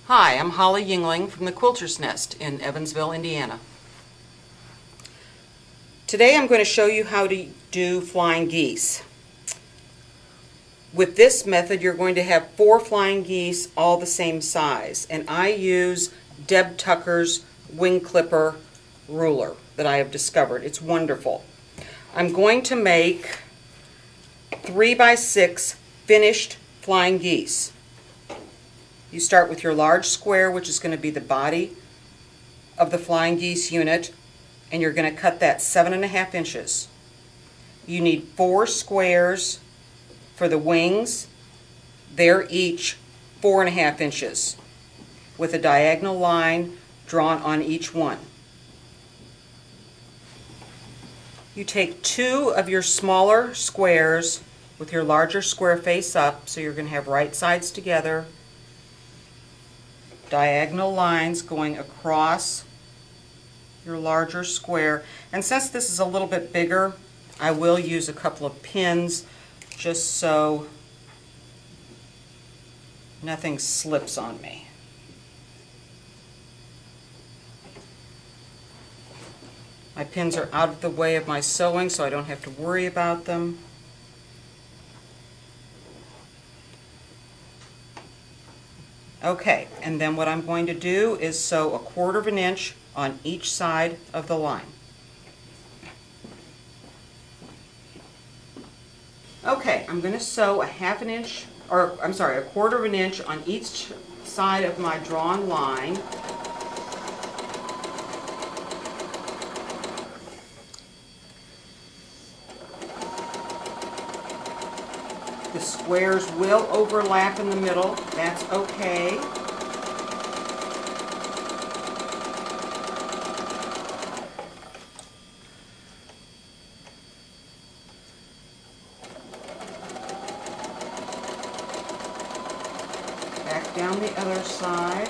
Hi, I'm Holly Yingling from the Quilter's Nest in Evansville, Indiana. Today I'm going to show you how to do flying geese. With this method you're going to have 4 flying geese all the same size, and I use Deb Tucker's wing clipper ruler that I have discovered. It's wonderful. I'm going to make 3 by 6 finished flying geese. You start with your large square, which is going to be the body of the flying geese unit, and you're going to cut that 7.5 inches. You need 4 squares for the wings. They're each 4.5 inches with a diagonal line drawn on each one. You take 2 of your smaller squares with your larger square face up, so you're going to have right sides together, diagonal lines going across your larger square. And since this is a little bit bigger, I will use a couple of pins just so nothing slips on me. My pins are out of the way of my sewing, so I don't have to worry about them. Okay, and then what I'm going to do is sew 1/4 inch on each side of the line. Okay, I'm going to sew 1/2 inch, or I'm sorry, 1/4 inch on each side of my drawn line. The squares will overlap in the middle. That's okay. Back down the other side.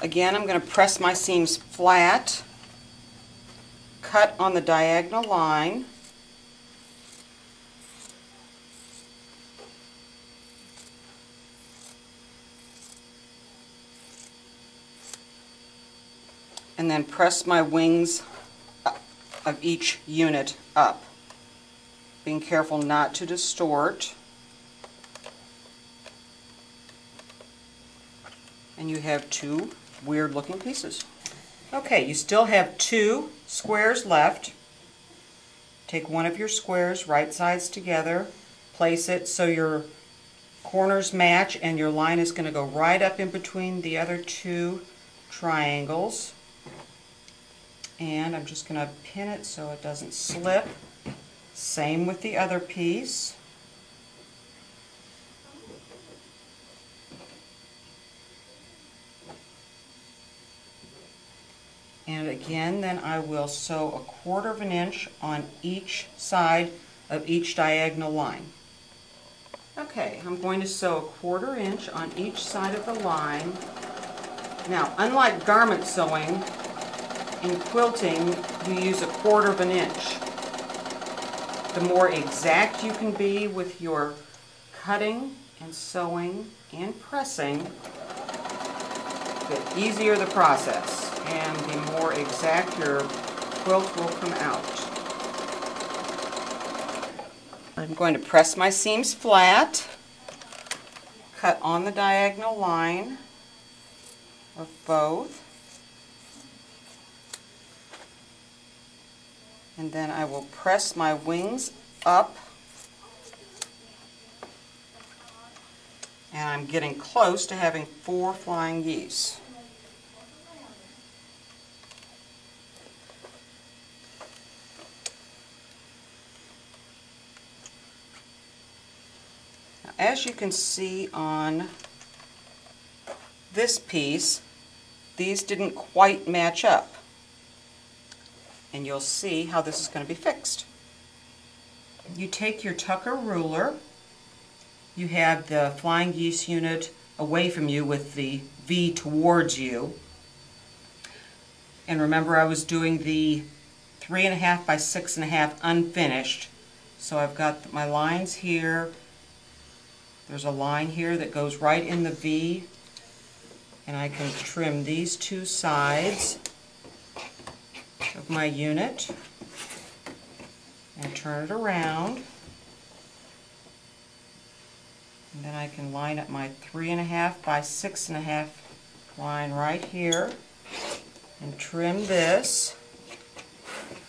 Again, I'm going to press my seams flat, cut on the diagonal line, and then press my wings of each unit up, being careful not to distort. And you have 2 weird looking pieces. Okay, you still have 2 squares left. Take one of your squares, right sides together, place it so your corners match, and your line is going to go right up in between the other 2 triangles. And I'm just going to pin it so it doesn't slip. Same with the other piece. And again, then I will sew 1/4 inch on each side of each diagonal line. Okay, I'm going to sew 1/4 inch on each side of the line. Now, unlike garment sewing, in quilting you use 1/4 inch. The more exact you can be with your cutting and sewing and pressing, the easier the process, and the more exact your quilt will come out. I'm going to press my seams flat, cut on the diagonal line of both, and then I will press my wings up, and I'm getting close to having 4 flying geese. As you can see on this piece, these didn't quite match up, and you'll see how this is going to be fixed. You take your Tucker ruler, you have the flying geese unit away from you with the V towards you, And remember, I was doing the 3.5 by 6.5 unfinished. So I've got my lines here. There's a line here that goes right in the V, and I can trim these two sides of my unit and turn it around. And then I can line up my 3.5 by 6.5 line right here and trim this,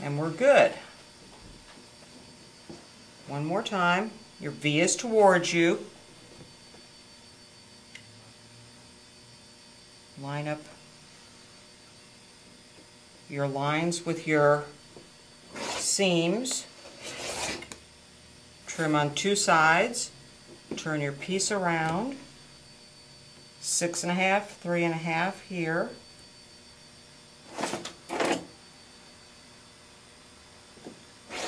and we're good. One more time. Your V is towards you. Line up your lines with your seams. Trim on two sides. Turn your piece around. 6.5, 3.5 here.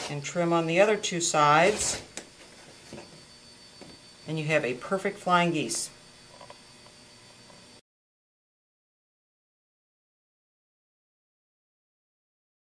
And trim on the other two sides, and you have a perfect flying geese.